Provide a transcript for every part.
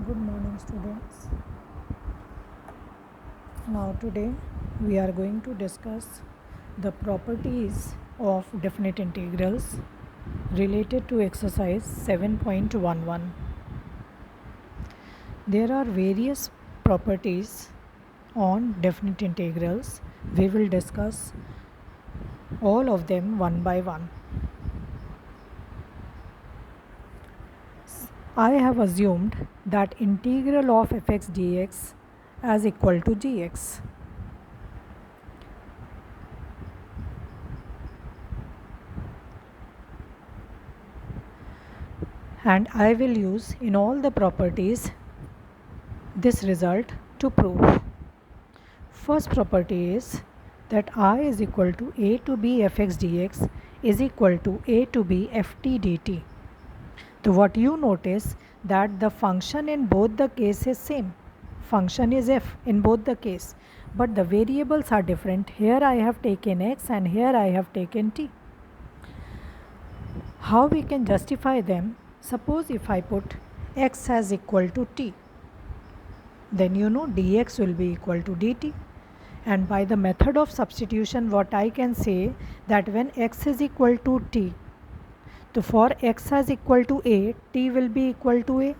Good morning, students. Now, today we are going to discuss the properties of definite integrals related to exercise 7.11. There are various properties on definite integrals. We will discuss all of them one by one. I have assumed that integral of fx dx as equal to gx. And I will use in all the properties this result to prove. First property is that I is equal to a to b fx dx is equal to a to b ft dt. So what you notice that the function in both the cases same. Function is f in both the case, but the variables are different. Here I have taken x and here I have taken t. How we can justify them? Suppose if I put x as equal to t, then you know dx will be equal to dt. And by the method of substitution, what I can say that when x is equal to t, so for x as equal to a, t will be equal to a.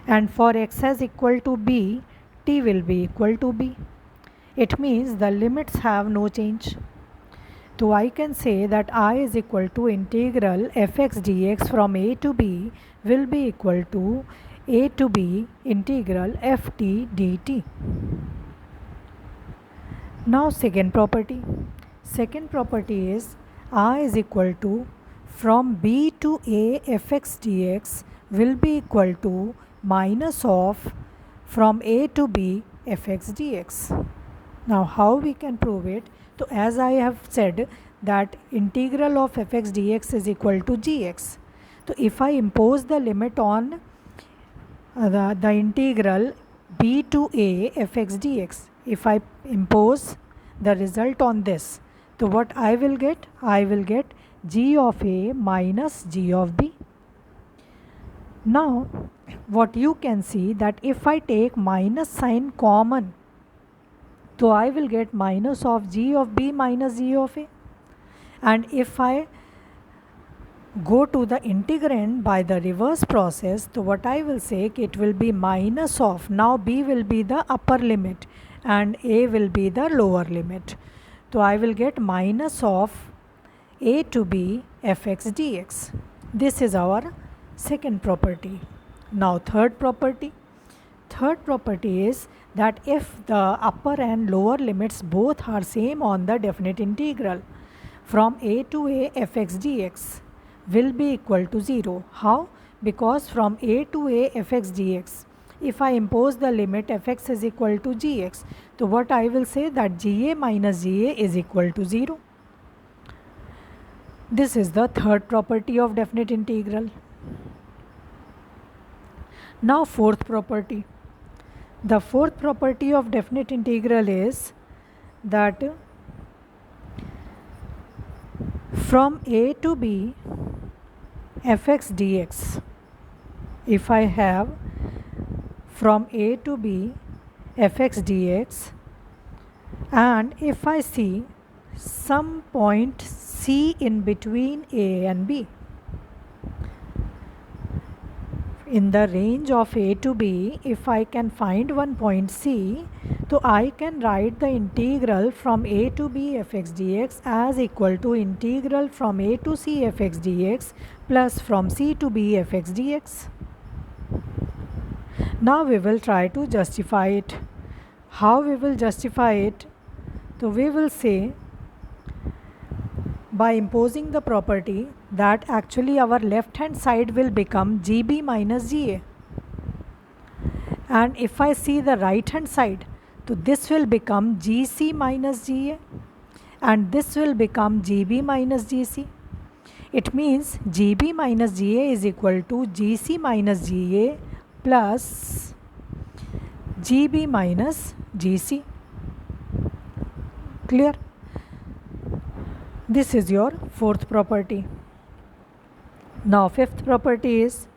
And for x as equal to b, t will be equal to b. It means the limits have no change. So I can say that I is equal to integral fx dx from a to b will be equal to a to b integral ft dt. Now second property. Second property is I is equal to from b to a fx dx will be equal to minus of from a to b fx dx. Now how we can prove it? So as I have said that integral of fx dx is equal to gx. So if I impose the limit on the integral b to a fx dx, if I impose the result on this, so what I will get? I will get g of a minus g of b. Now what you can see that if I take minus sign common, so I will get minus of g of b minus g of a. And if I go to the integrand by the reverse process, so what I will say it will be minus of, now b will be the upper limit and a will be the lower limit. So I will get minus of a to b fx dx. This is our second property. Now third property. Third property is that if the upper and lower limits both are same on the definite integral, from a to a fx dx will be equal to 0. How? Because from a to a fx dx, if I impose the limit fx is equal to gx, so what I will say that ga minus ga is equal to 0. This is the third property of definite integral. Now fourth property. The fourth property of definite integral is that from a to b fx dx, if I have from a to b fx dx and if I see some point c in between a and b, in the range of a to b, if I can find one point c, so I can write the integral from a to b fx dx as equal to integral from a to c fx dx plus from c to b fx dx. Now we will try to justify it. How we will justify it? So we will say by imposing the property that actually our left hand side will become gb minus ga, and if I see the right hand side, so this will become gc minus ga and this will become gb minus gc. It means gb minus ga is equal to gc minus ga plus gb minus gc. Clear? This is your fourth property. Now fifth property is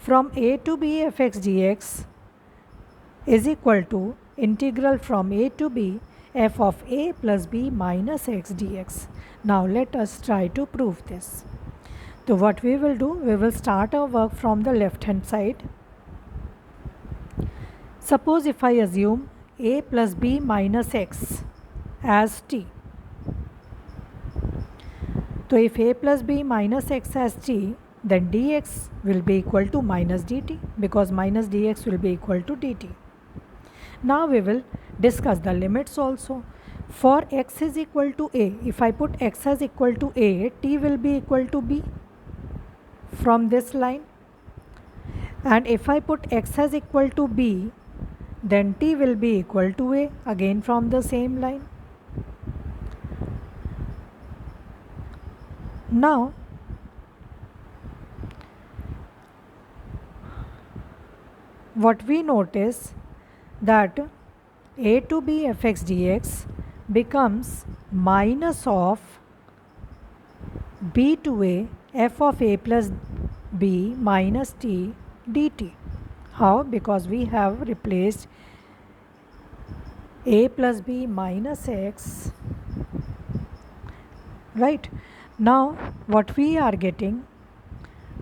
from a to b fx dx is equal to integral from a to b f of a plus b minus x dx. Now let us try to prove this. So what we will do, we will start our work from the left hand side. Suppose if I assume a plus b minus x as t. So if a plus b minus x as t, then dx will be equal to minus dt, because minus dx will be equal to dt. Now we will discuss the limits also. For x is equal to a, if I put x as equal to a, t will be equal to b from this line. And if I put x as equal to b, then t will be equal to a, again from the same line. Now what we notice that a to b fx dx becomes minus of b to a f of a plus b minus t dt. How? Because we have replaced a plus b minus x, right? Now what we are getting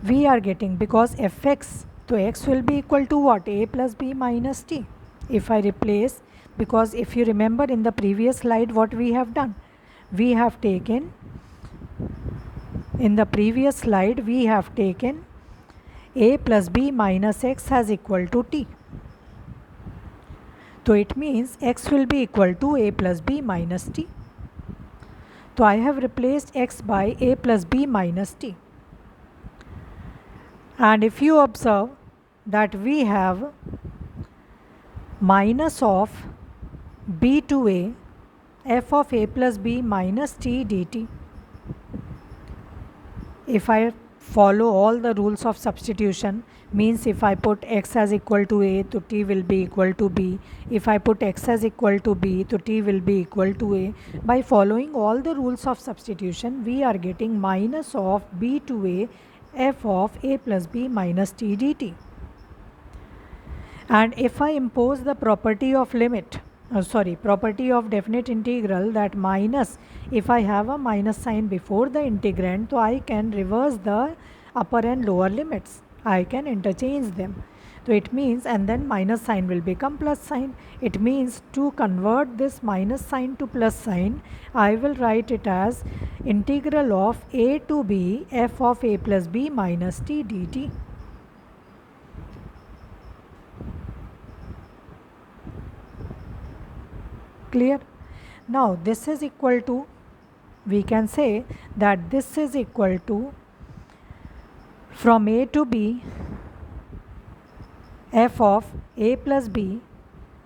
because fx, so x will be equal to what? A plus b minus t. If I replace, because if you remember in the previous slide what we have done, we have taken a plus b minus x as equal to t. So it means x will be equal to a plus b minus t. So I have replaced x by a plus b minus t. And if you observe that we have minus of b to a f of a plus b minus t dt. If I follow all the rules of substitution, means if I put x as equal to a, so t will be equal to b. If I put x as equal to b, so t will be equal to a. By following all the rules of substitution, we are getting minus of b to a f of a plus b minus t dt. And if I impose the property of property of definite integral, that minus, if I have a minus sign before the integrand, so I can reverse the upper and lower limits. I can interchange them. So it means, and then minus sign will become plus sign. It means to convert this minus sign to plus sign, I will write it as integral of a to b f of a plus b minus t dt. Clear? Now this is equal to, we can say that this is equal to from a to b f of a plus b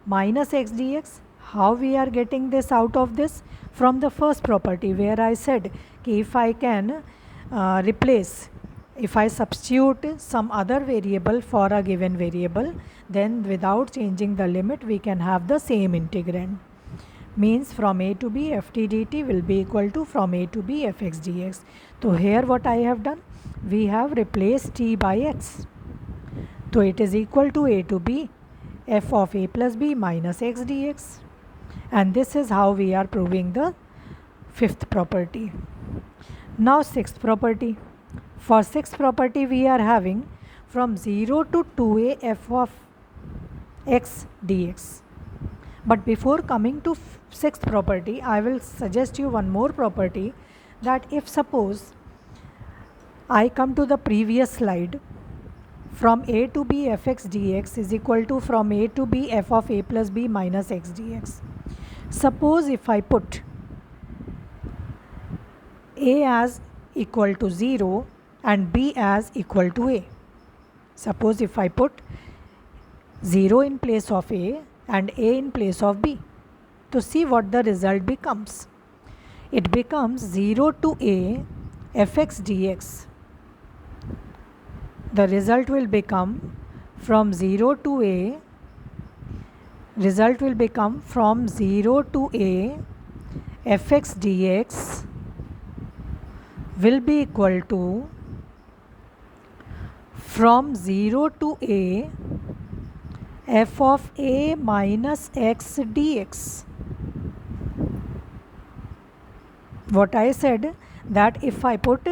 minus x dx. How we are getting this out of this? From the first property where I said if I can replace, if I substitute some other variable for a given variable, then without changing the limit we can have the same integrand. Means from a to b ft dt will be equal to from a to b fx dx. So here what I have done, we have replaced t by x. So it is equal to a to b f of a plus b minus x dx. And this is how we are proving the fifth property. Now sixth property. For sixth property we are having from 0 to 2a f of x dx. But before coming to sixth property, I will suggest you one more property, that if suppose I come to the previous slide, from a to b fx dx is equal to from a to b f of a plus b minus x dx. Suppose if I put a as equal to 0 and b as equal to a. Suppose if I put 0 in place of a and a in place of b, to see what the result becomes. It becomes 0 to a fx dx. The result will become from 0 to a, result will become from 0 to a fx dx will be equal to from 0 to a f of a minus x dx. What I said, that if I put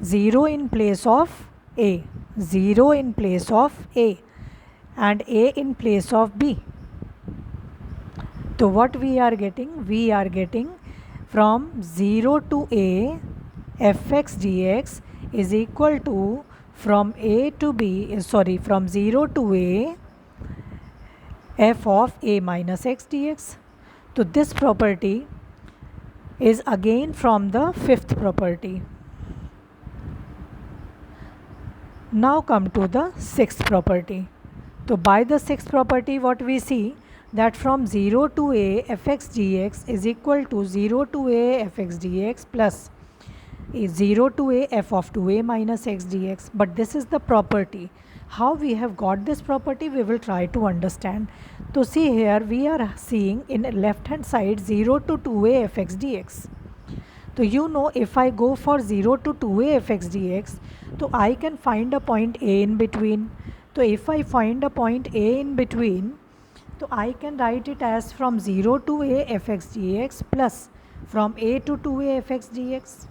0 in place of a, 0 in place of a, and a in place of b, so what we are getting? We are getting from 0 to a fx dx is equal to from a to b, from 0 to a f of a minus x dx. So this property is again from the fifth property. Now come to the sixth property. So by the sixth property, what we see, that from 0 to a fx dx is equal to 0 to a fx dx plus 0 to a f of 2a minus x dx. But this is the property. How we have got this property, we will try to understand. So see here, we are seeing in left hand side 0 to 2a fx dx. So you know, if I go for 0 to 2a fx dx, so I can find a point a in between. So if I find a point a in between, so I can write it as from 0 to a fx dx plus from a to 2a fx dx.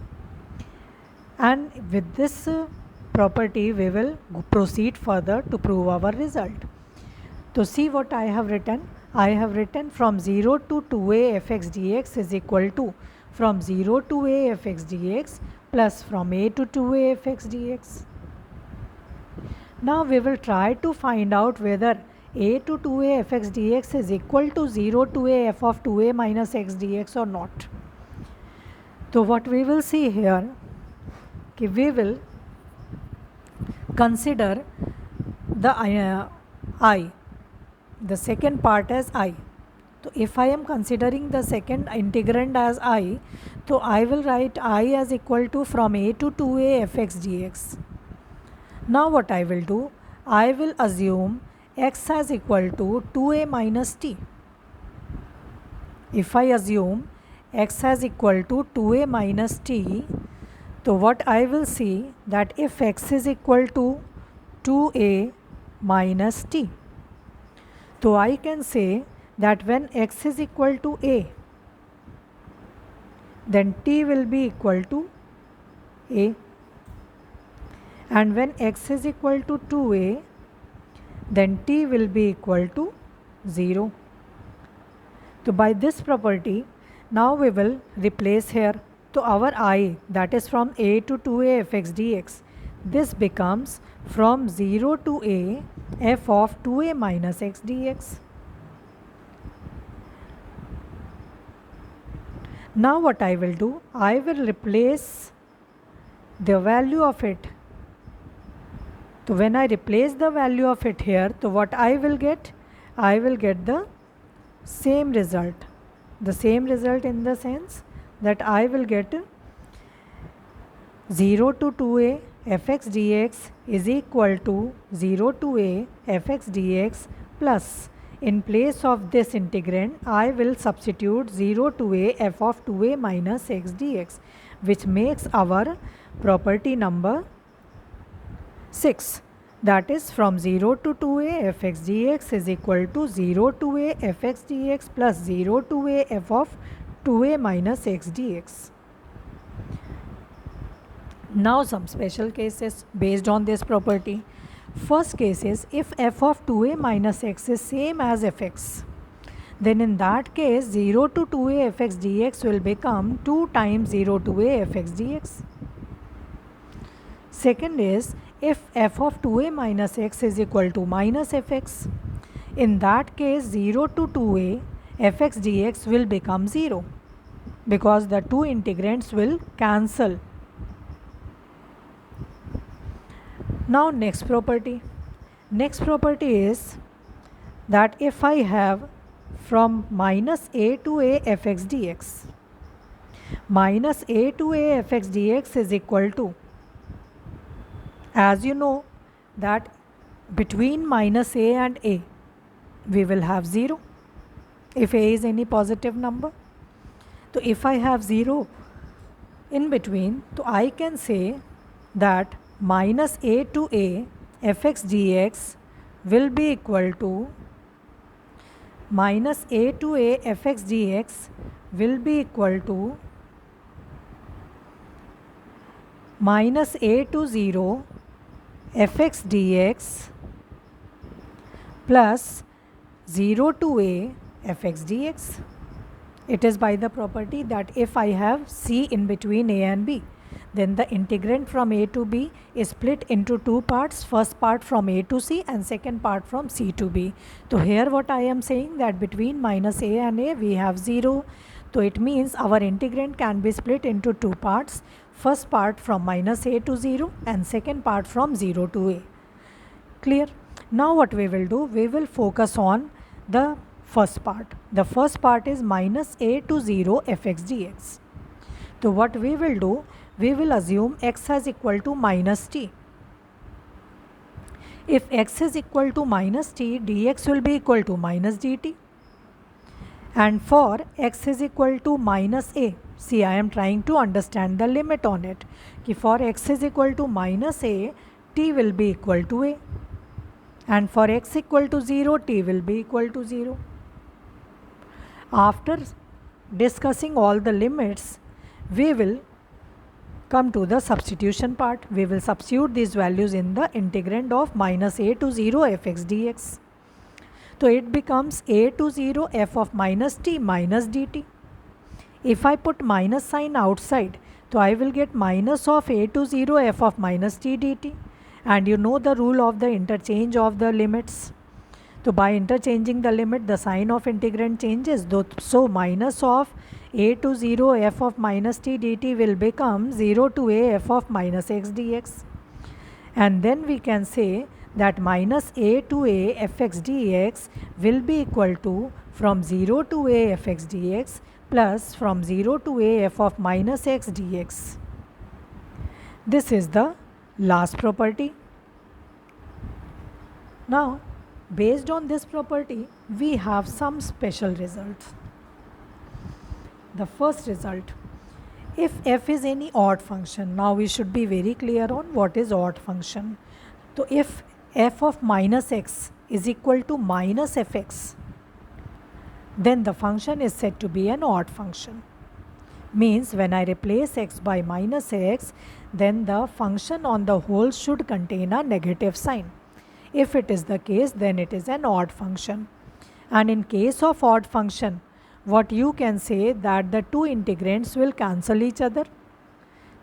And with this property, we will proceed further to prove our result. So see what I have written. I have written from 0 to 2a fx dx is equal to from 0 to a fx dx plus from a to 2a fx dx. Now we will try to find out whether a to 2a fx dx is equal to 0 to a f of 2a minus x dx or not. So what we will see here, we will consider the I, the second part as I. So if I am considering the second integrand as I, so I will write I as equal to from a to 2a fx dx. Now what I will do, I will assume x as equal to 2a minus t. If I assume x as equal to 2a minus t, so what I will see, that if x is equal to 2a minus t, so I can say that when x is equal to a, then t will be equal to a, and when x is equal to 2a, then t will be equal to 0. So by this property, now we will replace here. So our I, that is from a to 2a fx dx, this becomes from 0 to a f of 2a minus x dx. Now what I will do, I will replace the value of it. So when I replace the value of it here, so what I will get the same result. The same result in the sense that I will get 0 to 2a fx dx is equal to 0 to a fx dx plus, in place of this integrand, I will substitute 0 to a f of 2a minus x dx, which makes our property number 6. That is from 0 to 2a fx dx is equal to 0 to a fx dx plus 0 to a f of 2a minus x dx. Now some special cases based on this property. First case is, if f of 2a minus x is same as fx, then in that case 0 to 2a fx dx will become 2 times 0 to a fx dx. Second is, if f of 2a minus x is equal to minus fx, in that case 0 to 2a fx dx will become 0, because the two integrands will cancel. Now next property. Next property is that if I have from minus a to a fx dx, minus a to a fx dx is equal to, as you know, that between minus a and a, we will have 0 if a is any positive number. So if I have 0 in between, so I can say that minus a to a fx dx will be equal to minus a to a fx dx will be equal to minus a to 0 fx dx plus 0 to a fx dx. It is by the property that if I have c in between a and b, then the integrand from a to b is split into two parts, first part from a to c and second part from c to b. So here what I am saying, that between minus a and a we have 0. So it means our integrand can be split into two parts, first part from minus a to 0 and second part from 0 to a. Clear? Now what we will do, we will focus on the first part. The first part is minus a to 0 fx dx. So what we will do, we will assume x is equal to minus t. If x is equal to minus t, dx will be equal to minus dt. And for x is equal to minus a, see, I am trying to understand the limit on it. For x is equal to minus a, t will be equal to a. And for x equal to 0, t will be equal to 0. After discussing all the limits, we will come to the substitution part. We will substitute these values in the integrand of minus a to 0 fx dx. So it becomes a to 0 f of minus t minus dt. If I put minus sign outside, so I will get minus of a to 0 f of minus t dt. And you know the rule of the interchange of the limits. So by interchanging the limit, the sign of integrand changes. So minus of a to 0 f of minus t dt will become 0 to a f of minus x dx. And then we can say that minus a to a fx dx will be equal to from 0 to a fx dx plus from 0 to a f of minus x dx. This is the last property. Now, based on this property, we have some special results. The first result, if f is any odd function, now we should be very clear on what is odd function. So if f of minus x is equal to minus fx, then the function is said to be an odd function. Means when I replace x by minus x, then the function on the whole should contain a negative sign. If it is the case, then it is an odd function. And in case of odd function, what you can say that the two integrands will cancel each other.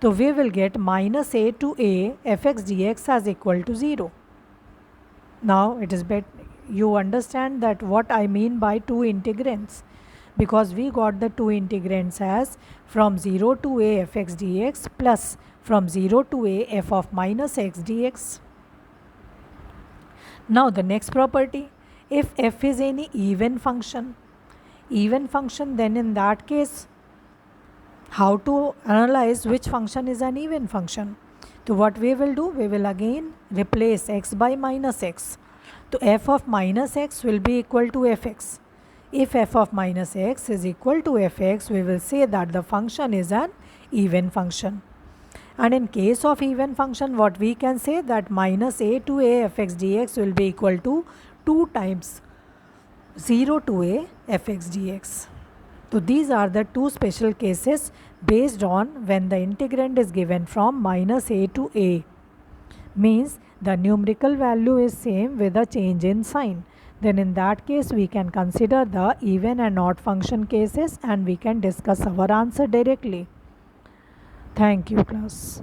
So we will get minus a to a fx dx as equal to 0. Now it is better you understand that what I mean by two integrands, because we got the two integrands as from 0 to a fx dx plus from 0 to a f of minus x dx. Now the next property, if f is any even function, then in that case, how to analyze which function is an even function? So what we will do, we will again replace x by minus x. So f of minus x will be equal to fx. If f of minus x is equal to fx, we will say that the function is an even function. And in case of even function, what we can say that minus a to a fx dx will be equal to 2 times 0 to a fx dx. So these are the two special cases based on when the integrand is given from minus a to a. Means the numerical value is same with a change in sign. Then in that case we can consider the even and odd function cases and we can discuss our answer directly. Thank you, class.